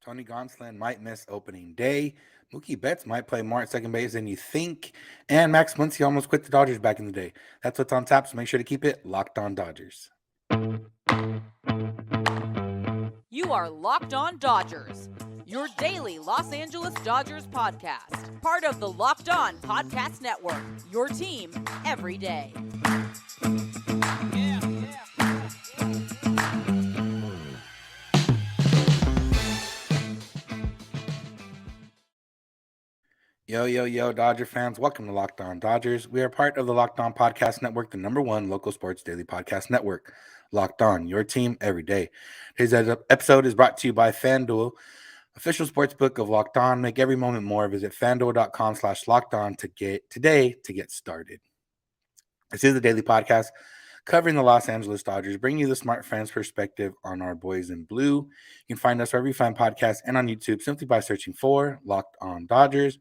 Tony Gonsolin might miss opening day. Mookie Betts might play more at second base than you think. And Max Muncy almost quit the Dodgers back in the day. That's what's on tap, so make sure to keep it locked on Dodgers. You are Locked On Dodgers, your daily Los Angeles Dodgers podcast. Part of the Locked On Podcast Network, your team every day. Yo, Dodger fans. Welcome to Locked On Dodgers. We are part of the Locked On Podcast Network, the number one local sports daily podcast network. Locked On, your team every day. Today's episode is brought to you by FanDuel, official sportsbook of Locked On. Make every moment more. Visit FanDuel.com/Locked On to get started. This is a daily podcast covering the Los Angeles Dodgers, bringing you the smart fans' perspective on our boys in blue. You can find us wherever you find podcasts and on YouTube simply by searching for Locked On Dodgers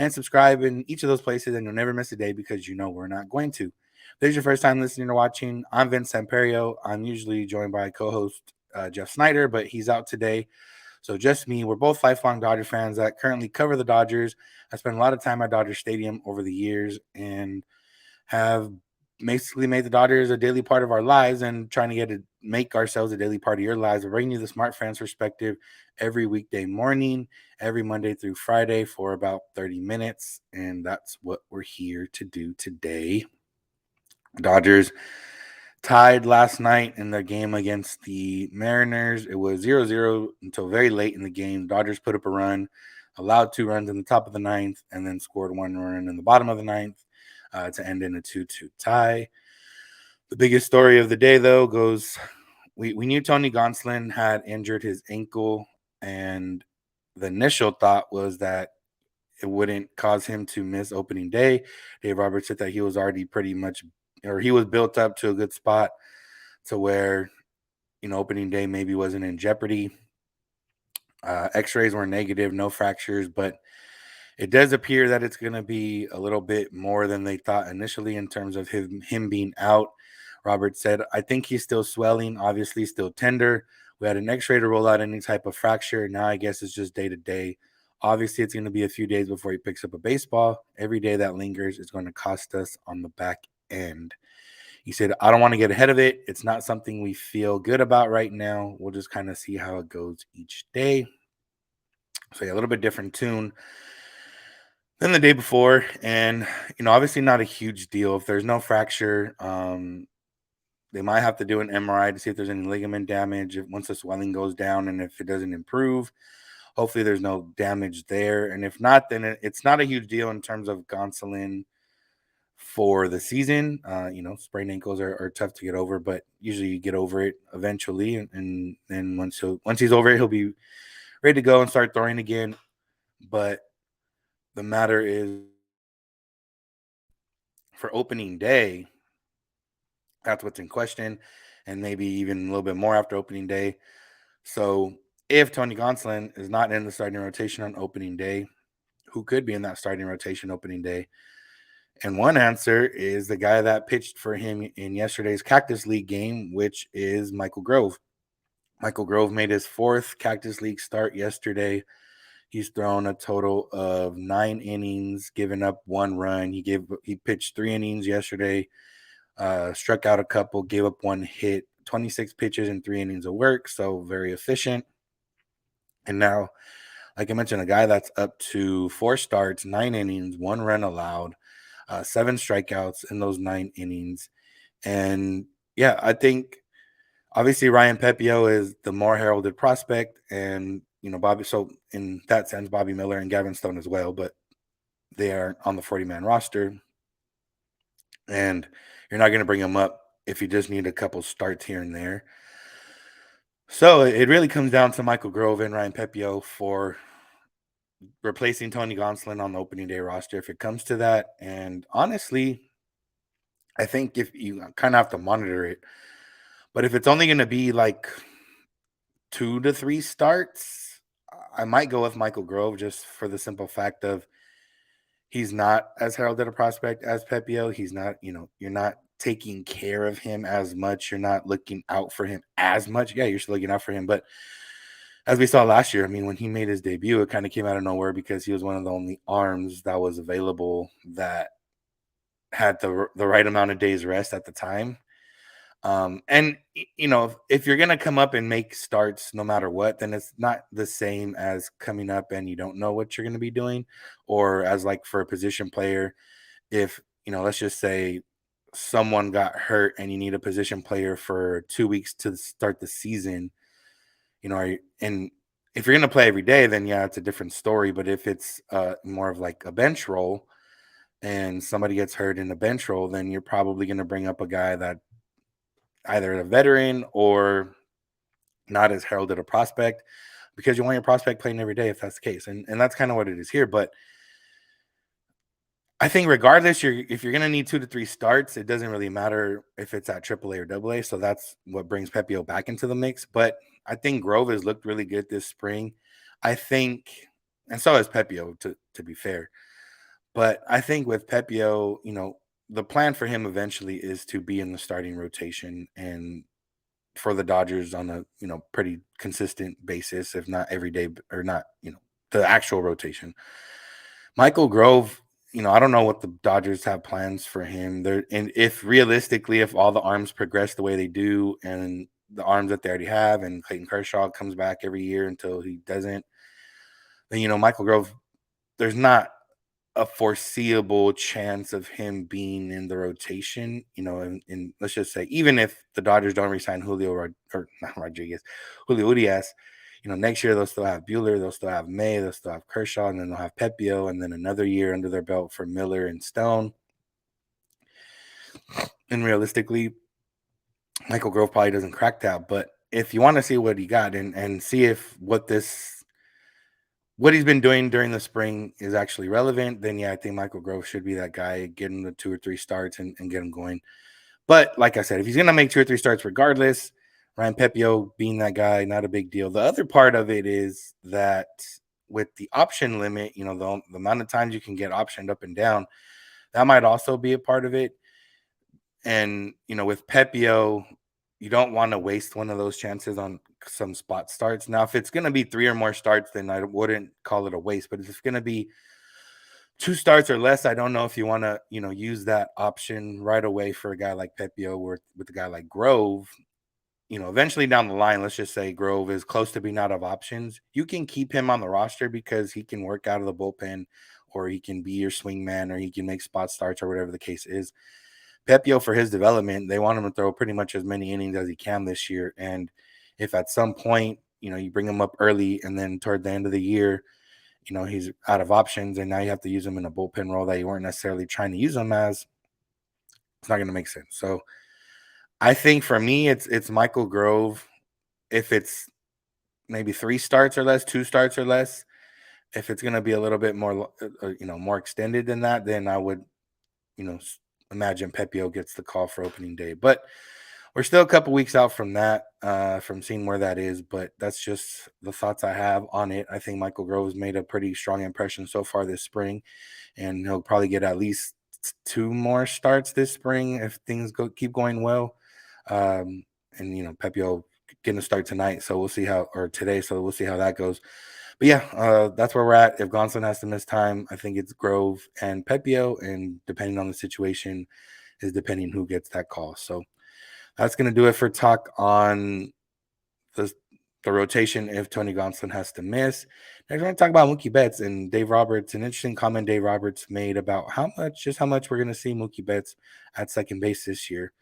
and subscribe in each of those places, and you'll never miss a day because you know we're not going to. If this is your first time listening or watching, I'm Vince Samperio. I'm usually joined by co-host Jeff Snider, but he's out today. So just me. We're both lifelong Dodger fans that currently cover the Dodgers. I spent a lot of time at Dodger Stadium over the years and have basically made the Dodgers a daily part of our lives and trying to make ourselves a daily part of your lives. We're bringing you the smart fans perspective every weekday morning, every Monday through Friday for about 30 minutes. And that's what we're here to do today. Dodgers tied last night in their game against the Mariners. It was 0-0 until very late in the game. Dodgers put up a run, allowed 2 runs in the top of the ninth, and then scored 1 run in the bottom of the ninth to end in a 2-2 tie. The biggest story of the day, though, goes we knew Tony Gonsolin had injured his ankle, and the initial thought was that it wouldn't cause him to miss opening day. Dave Roberts said that he was already he was built up to a good spot to where, opening day maybe wasn't in jeopardy. X-rays were negative, no fractures, but it does appear that it's going to be a little bit more than they thought initially in terms of him being out. Robert said, I think he's still swelling, obviously still tender. We had an x-ray to rule out any type of fracture. Now I guess it's just day to day. Obviously, it's going to be a few days before he picks up a baseball. Every day that lingers is going to cost us on the back end. He said, I don't want to get ahead of it. It's not something we feel good about right now. We'll just kind of see how it goes each day. So yeah, a little bit different tune than the day before. And, obviously not a huge deal. If there's no fracture, they might have to do an MRI to see if there's any ligament damage once the swelling goes down, and if it doesn't improve. Hopefully there's no damage there. And if not, then it's not a huge deal in terms of Gonsolin for the season. Sprained ankles are tough to get over, but usually you get over it eventually. And then once he's over it, he'll be ready to go and start throwing again. But the matter is, for opening day, that's what's in question, and maybe even a little bit more after opening day. So if Tony Gonsolin is not in the starting rotation on opening day, who could be in that starting rotation opening day? And one answer is the guy that pitched for him in yesterday's Cactus League game, which is Michael Grove. Michael Grove made his 4th Cactus League start yesterday. He's thrown a total of 9 innings, given up 1 run. He pitched 3 innings yesterday, struck out a couple, gave up 1 hit, 26 pitches and 3 innings of work. So very efficient. And now, like I mentioned, a guy that's up to 4 starts, 9 innings, 1 run allowed, 7 strikeouts in those 9 innings. And yeah, I think obviously Ryan Pepiot is the more heralded prospect, and Bobby. So in that sense, Bobby Miller and Gavin Stone as well, but they are on the 40-man roster, and you're not going to bring them up if you just need a couple starts here and there. So it really comes down to Michael Grove and Ryan Pepiot for replacing Tony Gonsolin on the opening day roster if it comes to that. And honestly, I think if you kind of have to monitor it, but if it's only going to be like 2 to 3 starts, I might go with Michael Grove just for the simple fact of he's not as heralded a prospect as Pepiot. He's not, you're not taking care of him as much. You're not looking out for him as much. Yeah, you're still looking out for him, but as we saw last year, I mean, when he made his debut, it kind of came out of nowhere because he was one of the only arms that was available that had the right amount of days rest at the time. And if you're gonna come up and make starts no matter what, then it's not the same as coming up and you don't know what you're gonna be doing, or as like for a position player, if let's just say someone got hurt and you need a position player for 2 weeks to start the season, and if you're gonna play every day, then yeah, it's a different story. But if it's more of like a bench role and somebody gets hurt in the bench role, then you're probably gonna bring up a guy that either a veteran or not as heralded a prospect, because you want your prospect playing every day if that's the case. And that's kind of what it is here. But I think regardless, if you're gonna need 2 to 3 starts, it doesn't really matter if it's at AAA or AA. So that's what brings Pepio back into the mix. But I think Grove has looked really good this spring. I think, and so has Pepio, to be fair. But I think with Pepio, the plan for him eventually is to be in the starting rotation and for the Dodgers on a pretty consistent basis, if not every day, or not the actual rotation. Michael Grove, I don't know what the Dodgers have plans for him. And if realistically, if all the arms progress the way they do, and the arms that they already have, and Clayton Kershaw comes back every year until he doesn't, then Michael Grove, there's not a foreseeable chance of him being in the rotation, and let's just say, even if the Dodgers don't resign or not Rodriguez, Julio Urias, next year they'll still have Buehler, they'll still have May, they'll still have Kershaw, and then they'll have Pepio, and then another year under their belt for Miller and Stone. And realistically, Michael Grove probably doesn't crack that. But if you want to see what he got and see if what he's been doing during the spring is actually relevant, then yeah, I think Michael Grove should be that guy, getting the 2 or 3 starts and get him going. But like I said, if he's going to make 2 or 3 starts regardless, Ryan Pepio being that guy, not a big deal. The other part of it is that with the option limit, the amount of times you can get optioned up and down, that might also be a part of it. And, with Pepio, you don't want to waste one of those chances on some spot starts. Now, if it's going to be 3 or more starts, then I wouldn't call it a waste. But if it's going to be 2 starts or less, I don't know if you want to, use that option right away for a guy like Pepio, or with a guy like Grove. Eventually down the line, let's just say Grove is close to being out of options. You can keep him on the roster because he can work out of the bullpen, or he can be your swing man, or he can make spot starts, or whatever the case is. Pepio, for his development, they want him to throw pretty much as many innings as he can this year. And if at some point, you bring him up early and then toward the end of the year, he's out of options and now you have to use him in a bullpen role that you weren't necessarily trying to use him as, it's not going to make sense. So I think for me, it's Michael Grove. If it's maybe 3 starts or less, 2 starts or less, if it's going to be a little bit more, more extended than that, then I would, imagine Pepio gets the call for opening day. But we're still a couple weeks out from that, from seeing where that is. But that's just the thoughts I have on it. I think Michael Grove's made a pretty strong impression so far this spring, and he'll probably get at least 2 more starts this spring if things keep going well. And Pepio getting a start tonight, so we'll see today, so we'll see how that goes. But yeah, that's where we're at. If Gonsolin has to miss time, I think it's Grove and Pepio, and depending on the situation is depending who gets that call. So that's going to do it for talk on the rotation if Tony Gonsolin has to miss. Next, we're going to talk about Mookie Betts and Dave Roberts. An interesting comment Dave Roberts made about how much we're going to see Mookie Betts at second base this year.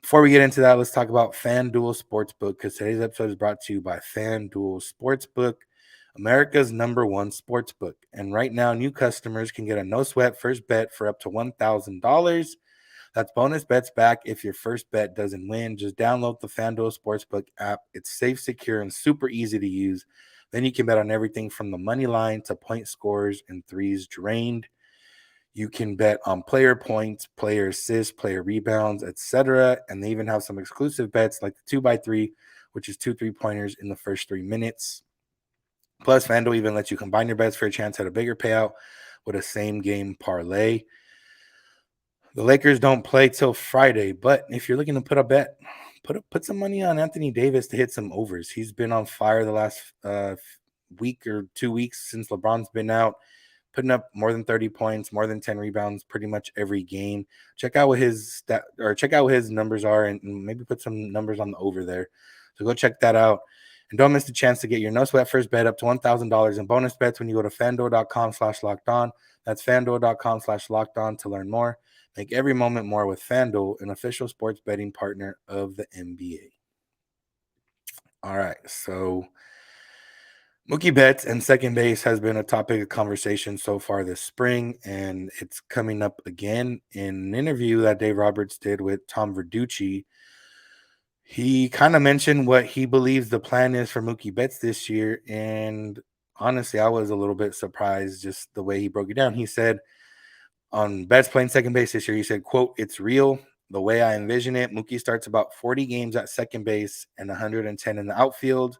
Before we get into that, let's talk about FanDuel Sportsbook, because today's episode is brought to you by FanDuel Sportsbook, America's #1 sportsbook. And right now, new customers can get a no-sweat first bet for up to $1,000. That's bonus bets back if your first bet doesn't win. Just download the FanDuel Sportsbook app. It's safe, secure, and super easy to use. Then you can bet on everything from the money line to point scores and threes drained. You can bet on player points, player assists, player rebounds, etc. And they even have some exclusive bets like the 2x3, which is 2 3-pointers in the first 3 minutes. Plus, FanDuel even lets you combine your bets for a chance at a bigger payout with a same-game parlay. The Lakers don't play till Friday, but if you're looking to put some money on Anthony Davis to hit some overs. He's been on fire the last week or 2 weeks since LeBron's been out, putting up more than 30 points, more than 10 rebounds pretty much every game. Check out what his numbers are and maybe put some numbers on the over there. So go check that out. And don't miss the chance to get your no sweat first bet up to $1,000 in bonus bets when you go to fanduel.com/lockedon. That's fanduel.com/lockedon to learn more. Make every moment more with FanDuel, an official sports betting partner of the NBA. All right, so Mookie Betts and second base has been a topic of conversation so far this spring, and it's coming up again in an interview that Dave Roberts did with Tom Verducci. He kind of mentioned what he believes the plan is for Mookie Betts this year, and honestly, I was a little bit surprised just the way he broke it down. He said on Betts playing second base this year, he said, quote, "It's real. The way I envision it, Mookie starts about 40 games at second base and 110 in the outfield."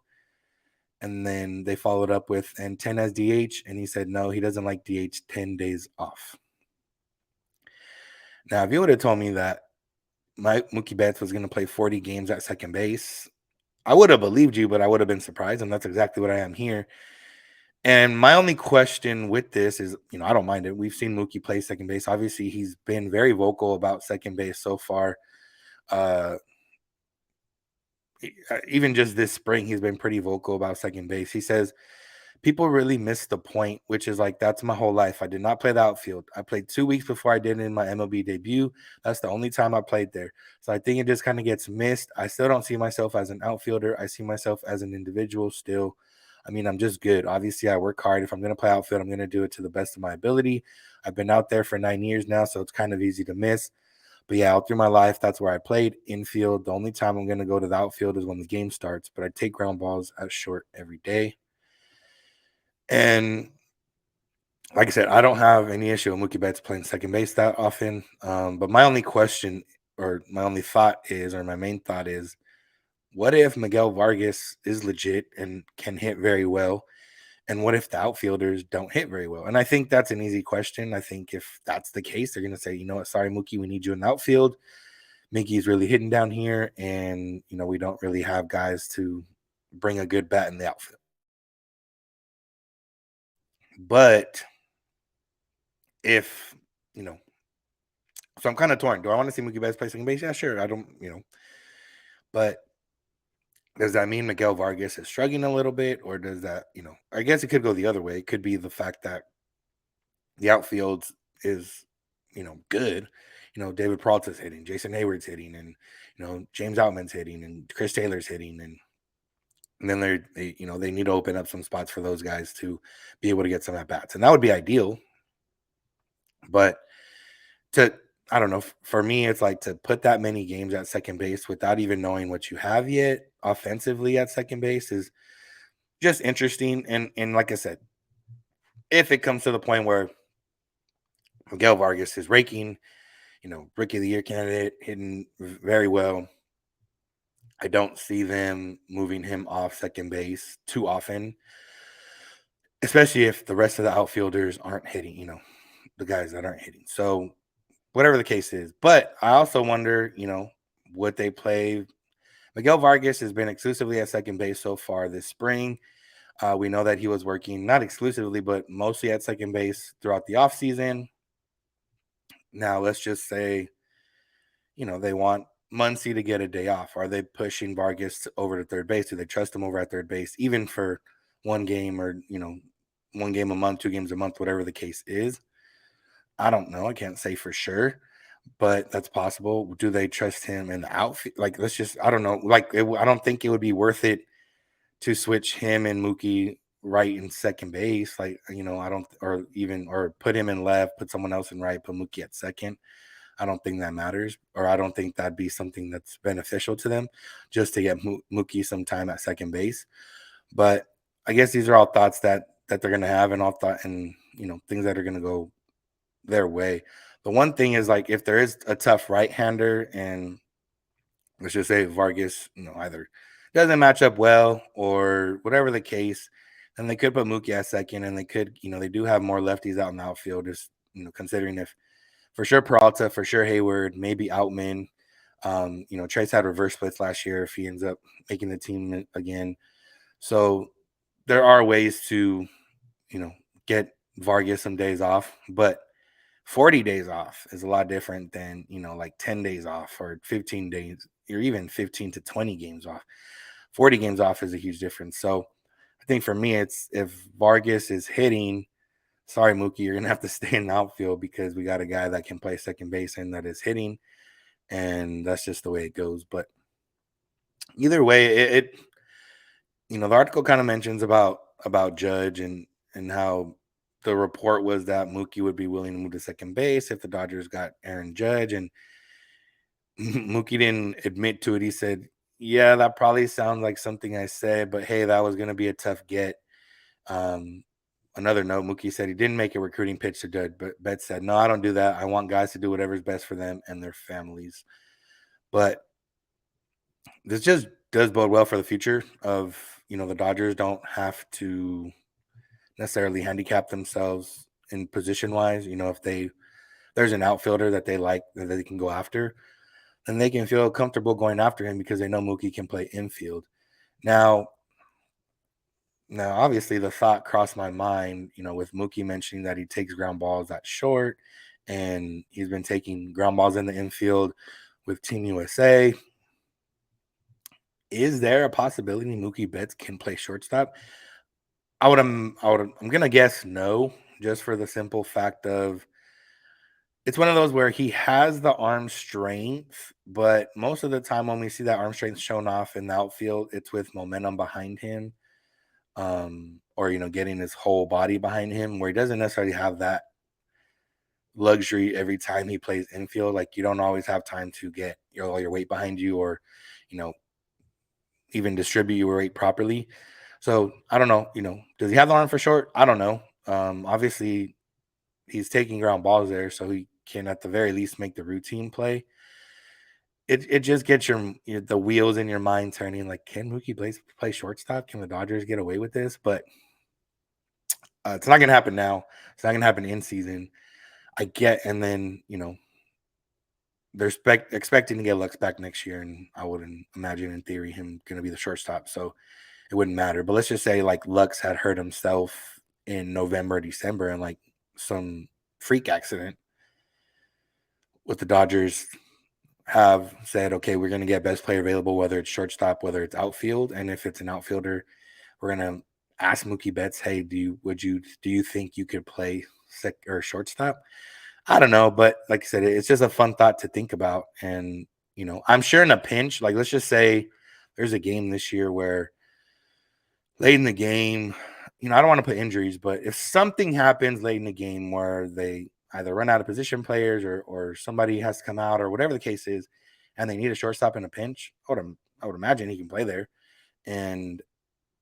And then they followed up with, and 10 as DH. And he said, no, he doesn't like DH, 10 days off. Now, if you would have told me that Mookie Betts was going to play 40 games at second base, I would have believed you, but I would have been surprised. And that's exactly what I am here. And my only question with this is, I don't mind it. We've seen Mookie play second base. Obviously, he's been very vocal about second base so far. Even just this spring, he's been pretty vocal about second base. He says, people really miss the point, which is like, that's my whole life. I did not play the outfield. I played 2 weeks before I did in my MLB debut. That's the only time I played there. So I think it just kind of gets missed. I still don't see myself as an outfielder. I see myself as an individual still. I mean, I'm just good. Obviously, I work hard. If I'm going to play outfield, I'm going to do it to the best of my ability. I've been out there for 9 years now, so it's kind of easy to miss. But yeah, all through my life, that's where I played infield. The only time I'm going to go to the outfield is when the game starts, but I take ground balls at short every day. And like I said, I don't have any issue with Mookie Betts playing second base that often. But my only question or my only thought is, or my main thought is, what if Miguel Vargas is legit and can hit very well? And what if the outfielders don't hit very well? And I think that's an easy question. I think if that's the case, they're going to say, you know what, sorry, Mookie, we need you in the outfield. Mickey's really hitting down here. And, we don't really have guys to bring a good bat in the outfield. But if, so I'm kind of torn. Do I want to see Mookie Betts play second base? Yeah, sure. I don't, but does that mean Miguel Vargas is struggling a little bit? Or does that, I guess it could go the other way. It could be the fact that the outfield is, good. David Peralta's hitting, Jason Hayward's hitting, and, James Outman's hitting, and Chris Taylor's hitting. And then they need to open up some spots for those guys to be able to get some at bats. And that would be ideal. But I don't know, for me, it's like to put that many games at second base without even knowing what you have yet offensively at second base is just interesting. And like I said, if it comes to the point where Miguel Vargas is raking, rookie of the year candidate, hitting very well, I don't see them moving him off second base too often, especially if the rest of the outfielders aren't hitting, the guys that aren't hitting. So whatever the case is. But I also wonder, would they play? Miguel Vargas has been exclusively at second base so far this spring. We know that he was working not exclusively, but mostly at second base throughout the offseason. Now, let's just say, they want Muncy to get a day off. Are they pushing Vargas over to third base? Do they trust him over at third base, even for one game or, 1 game a month, 2 games a month, whatever the case is? I don't know. I can't say for sure, but that's possible. Do they trust him in the outfield? Like, I don't know. Like, I don't think it would be worth it to switch him and Mookie right in second base. Like, I don't, or put him in left, put someone else in right, put Mookie at second. I don't think that matters, or I don't think that'd be something that's beneficial to them just to get Mookie some time at second base. But I guess these are all thoughts that they're going to have, and things that are going to go their way. The one thing is, like, if there is a tough right-hander and let's just say Vargas, either doesn't match up well or whatever the case, then they could put Mookie at second, and they could, they do have more lefties out in the outfield, just, considering if for sure Peralta, for sure Hayward, maybe Outman. Trace had reverse splits last year if he ends up making the team again. So there are ways to, get Vargas some days off, but 40 days off is a lot different than, like 10 days off or 15 days or even 15 to 20 games off. 40 games off is a huge difference. So I think for me, it's if Vargas is hitting, sorry, Mookie, you're going to have to stay in the outfield because we got a guy that can play second base and that is hitting. And that's just the way it goes. But either way, the article kind of mentions about Judge and how the report was that Mookie would be willing to move to second base if the Dodgers got Aaron Judge, and Mookie didn't admit to it. He said, "Yeah, that probably sounds like something I said, but hey, that was going to be a tough get." Um, Another note, Mookie said he didn't make a recruiting pitch to Judge, but Betts said, "No, I don't do that. I want guys to do whatever's best for them and their families." But this just does bode well for the future of, the Dodgers don't have to necessarily handicap themselves in position wise. If there's an outfielder that they like that they can go after, then they can feel comfortable going after him because they know Mookie can play infield. Now, obviously, the thought crossed my mind, with Mookie mentioning that he takes ground balls that short, and he's been taking ground balls in the infield with Team USA. Is there a possibility Mookie Betts can play shortstop? I'm gonna guess no, just for the simple fact of it's one of those where he has the arm strength, but most of the time when we see that arm strength shown off in the outfield, it's with momentum behind him, or getting his whole body behind him, where he doesn't necessarily have that luxury every time he plays infield. Like you don't always have time to get all your weight behind you, or you know even distribute your weight properly. So I don't know. Does he have the arm for short? I don't know. Obviously, he's taking ground balls there, so he can at the very least make the routine play. It just gets the wheels in your mind turning. Like, can Mookie play shortstop? Can the Dodgers get away with this? But it's not gonna happen now. It's not gonna happen in season. And then they're expecting to get Lux back next year, and I wouldn't imagine in theory him gonna be the shortstop. So it wouldn't matter. But let's just say like Lux had hurt himself in November, December, and like some freak accident with the Dodgers have said, okay, we're going to get best player available, whether it's shortstop, whether it's outfield. And if it's an outfielder, we're going to ask Mookie Betts, hey, do you think you could play or shortstop? I don't know. But like I said, it's just a fun thought to think about. And, I'm sure in a pinch, like let's just say there's a game this year where late in the game, I don't want to put injuries, but if something happens late in the game where they either run out of position players or somebody has to come out or whatever the case is, and they need a shortstop in a pinch, I would imagine he can play there. And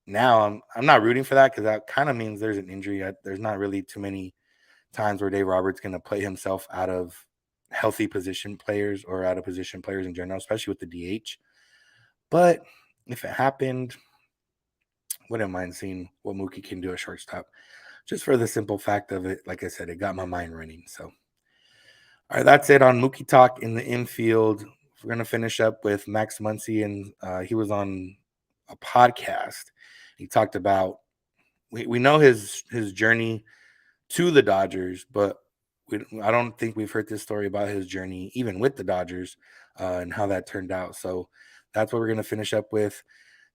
now I'm not rooting for that because that kind of means there's an injury. There's not really too many times where Dave Roberts going to play himself out of healthy position players or out of position players in general, especially with the DH. But if it happened, wouldn't mind seeing what Mookie can do at shortstop. Just for the simple fact of it, like I said, it got my mind running. So, all right, that's it on Mookie talk in the infield. We're gonna finish up with Max Muncy, and he was on a podcast. He talked about we know his journey to the Dodgers, but I don't think we've heard this story about his journey even with the Dodgers and how that turned out. So that's what we're gonna finish up with.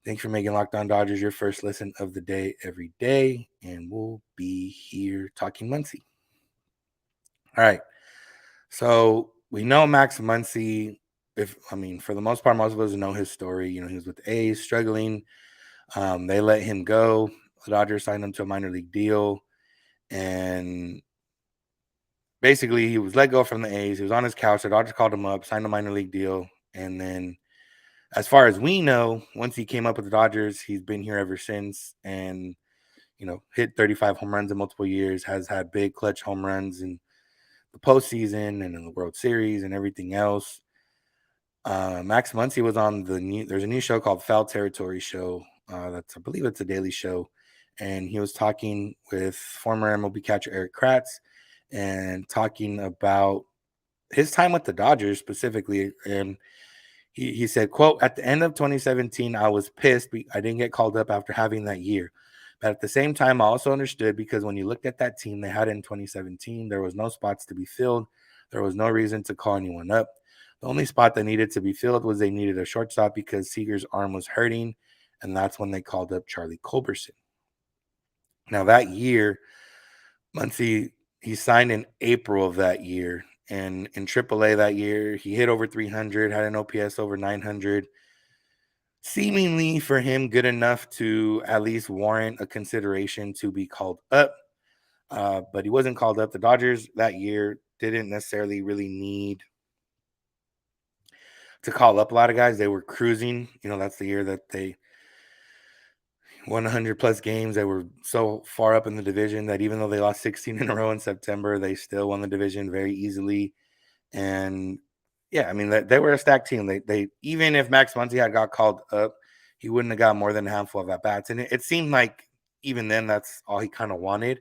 Thanks for making Locked On Dodgers your first listen of the day every day, and we'll be here talking Muncy. All right. So we know Max Muncy. For the most part, most of us know his story. He was with the A's, struggling. They let him go. The Dodgers signed him to a minor league deal, and basically he was let go from the A's. He was on his couch. The Dodgers called him up, signed a minor league deal, and then, as far as we know, once he came up with the Dodgers, he's been here ever since, and hit 35 home runs in multiple years. Has had big clutch home runs in the postseason and in the World Series and everything else. Max Muncy was on there's a new show called Foul Territory Show. I believe it's a daily show. And he was talking with former MLB catcher Eric Kratz and talking about his time with the Dodgers specifically. And He said, quote, "At the end of 2017, I was pissed I didn't get called up after having that year. But at the same time, I also understood because when you looked at that team they had in 2017, there was no spots to be filled. There was no reason to call anyone up. The only spot that needed to be filled was they needed a shortstop because Seager's arm was hurting, and that's when they called up Charlie Culberson." Now that year, Muncy, he signed in April of that year. And in AAA that year, he hit over 300, had an OPS over 900. Seemingly for him, good enough to at least warrant a consideration to be called up. But he wasn't called up. The Dodgers that year didn't necessarily really need to call up a lot of guys. They were cruising. That's the year that they won 100 plus games. They were so far up in the division that even though they lost 16 in a row in September, they still won the division very easily. And yeah, I mean, they were a stacked team. They even if Max Muncy had got called up, he wouldn't have got more than a handful of at bats. And it seemed like even then that's all he kind of wanted.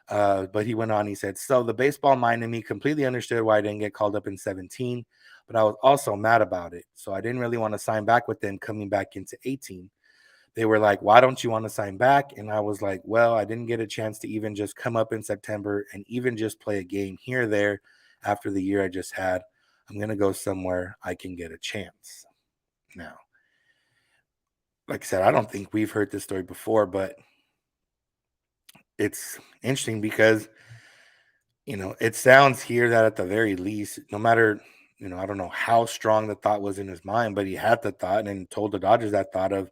But he went on. He said, "So the baseball mind in me completely understood why I didn't get called up in 17, but I was also mad about it. So I didn't really want to sign back with them coming back into 18. They were like, 'Why don't you want to sign back?' And I was like, 'Well, I didn't get a chance to even just come up in September and even just play a game here or there after the year I just had. I'm going to go somewhere I can get a chance.'" Now, like I said, I don't think we've heard this story before, but it's interesting because, it sounds here that at the very least, no matter, I don't know how strong the thought was in his mind, but he had the thought and told the Dodgers that thought of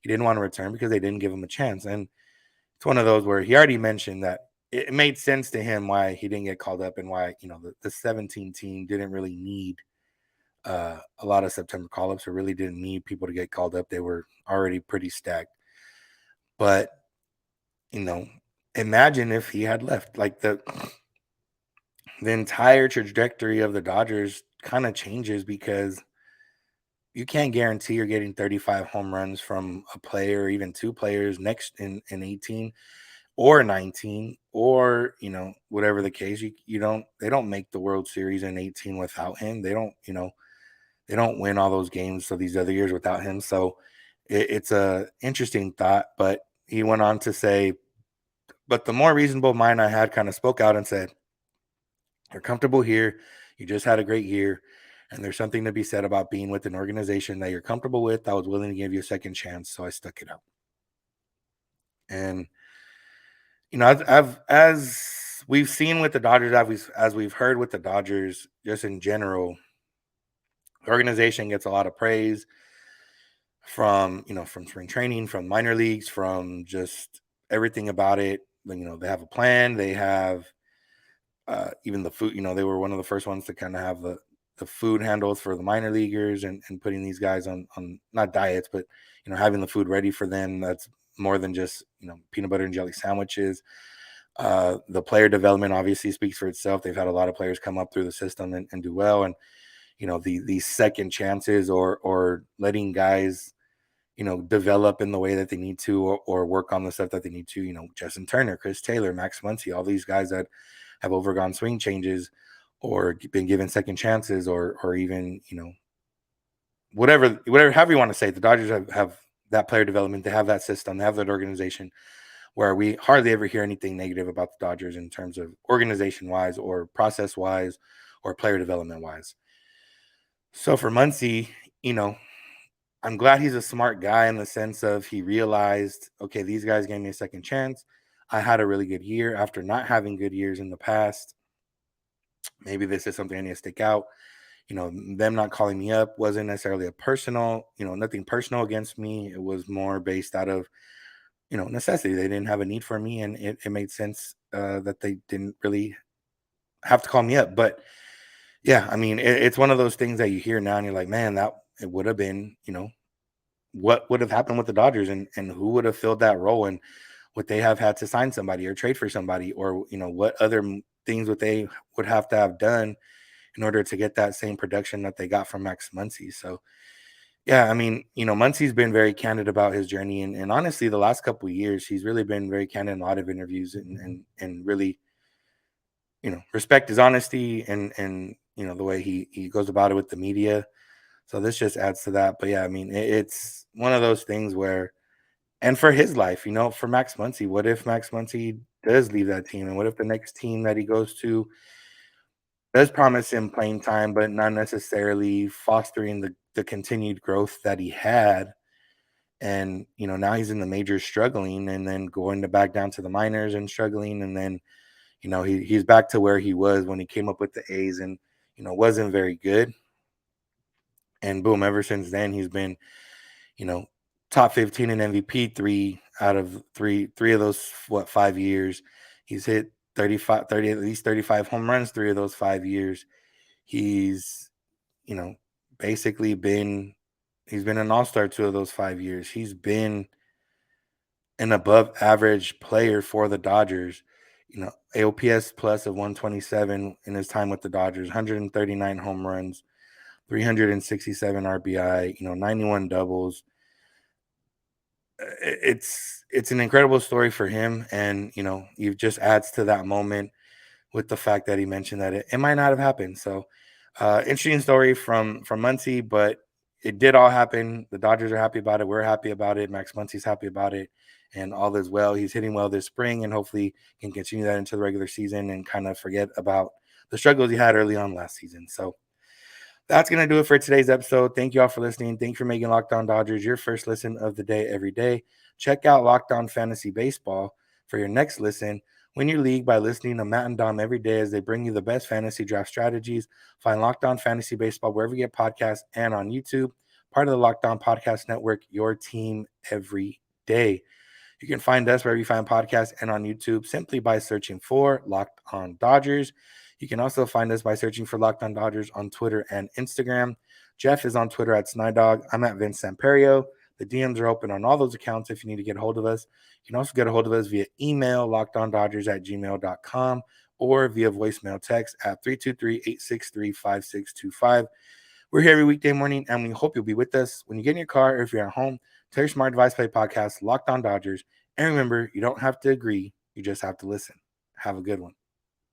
he didn't want to return because they didn't give him a chance. And it's one of those where he already mentioned that it made sense to him why he didn't get called up and why, the 17 team didn't really need a lot of September call-ups or really didn't need people to get called up. They were already pretty stacked. But, you know, imagine if he had left. Like the entire trajectory of the Dodgers kind of changes because you can't guarantee you're getting 35 home runs from a player or even two players next in 18 or 19 or whatever the case. They don't make the World Series in 18 without him. They don't win all those games so these other years without him. So it's a interesting thought. But he went on to say, "But the more reasonable mind I had kind of spoke out and said, 'You're comfortable here. You just had a great year. And there's something to be said about being with an organization that you're comfortable with. I was willing to give you a second chance, so I stuck it out.'" And as we've seen with the Dodgers, as we've heard with the Dodgers, just in general, the organization gets a lot of praise from spring training, from minor leagues, from just everything about it. They have a plan. They have even the food. They were one of the first ones to kind of have the food handles for the minor leaguers and putting these guys on not diets, but having the food ready for them. That's more than just peanut butter and jelly sandwiches. The player development obviously speaks for itself. They've had a lot of players come up through the system and do well. And these second chances or letting guys develop in the way that they need to or work on the stuff that they need to. Justin Turner, Chris Taylor, Max Muncy, all these guys that have overgone swing changes or been given second chances or even whatever however you want to say it, the Dodgers have that player development. They have that system. They have that organization where we hardly ever hear anything negative about the Dodgers in terms of organization wise or process wise or player development wise. So for Muncy, I'm glad he's a smart guy in the sense of he realized, okay, these guys gave me a second chance. I had a really good year after not having good years in the past. Maybe this is something I need to stick out. Them not calling me up wasn't necessarily a personal, nothing personal against me. It was more based out of, necessity. They didn't have a need for me, and it made sense that they didn't really have to call me up. But yeah, I mean, it's one of those things that you hear now and you're like, man, that it would have been, what would have happened with the Dodgers and who would have filled that role and would they have had to sign somebody or trade for somebody or, what other things would they would have to have done in order to get that same production that they got from Max Muncy. So, yeah, I mean, Muncy's been very candid about his journey. And honestly, the last couple of years, he's really been very candid in a lot of interviews and really, respect his honesty and the way he goes about it with the media. So this just adds to that. But yeah, I mean, it's one of those things where, and for his life, for Max Muncy, what if Max Muncy does leave that team? And what if the next team that he goes to does promise him playing time, but not necessarily fostering the continued growth that he had? And, now he's in the majors struggling and then going to back down to the minors and struggling. And then, he's back to where he was when he came up with the A's and, wasn't very good. And boom, ever since then, he's been, you know, top 15 in MVP three out of three of those, 5 years. He's hit 30, at least 35 home runs 3 of those 5 years. He's, you know, basically he's been an all-star 2 of those 5 years. He's been an above average player for the Dodgers. AOPS plus of 127 in his time with the Dodgers, 139 home runs, 367 RBI, 91 doubles. It's an incredible story for him, and it just adds to that moment with the fact that he mentioned that it might not have happened. So interesting story from Muncy, but it did all happen. The Dodgers are happy about it. We're happy about it. Max Muncy's happy about it, and all is well. He's hitting well this spring, and hopefully can continue that into the regular season and kind of forget about the struggles he had early on last season. So that's going to do it for today's episode. Thank you all for listening. Thank you for making Locked On Dodgers your first listen of the day every day. Check out Locked On Fantasy Baseball for your next listen. Win your league by listening to Matt and Dom every day as they bring you the best fantasy draft strategies. Find Locked On Fantasy Baseball wherever you get podcasts and on YouTube. Part of the Locked On Podcast Network, your team every day. You can find us wherever you find podcasts and on YouTube simply by searching for Locked On Dodgers. You can also find us by searching for Locked On Dodgers on Twitter and Instagram. Jeff is on Twitter at Snider. I'm at Vince Samperio. The DMs are open on all those accounts if you need to get a hold of us. You can also get a hold of us via email, lockedondodgers@gmail.com, or via voicemail text at 323-863-5625. We're here every weekday morning, and we hope you'll be with us when you get in your car or if you're at home. Tell your smart device play podcast, Locked On Dodgers. And remember, you don't have to agree. You just have to listen. Have a good one.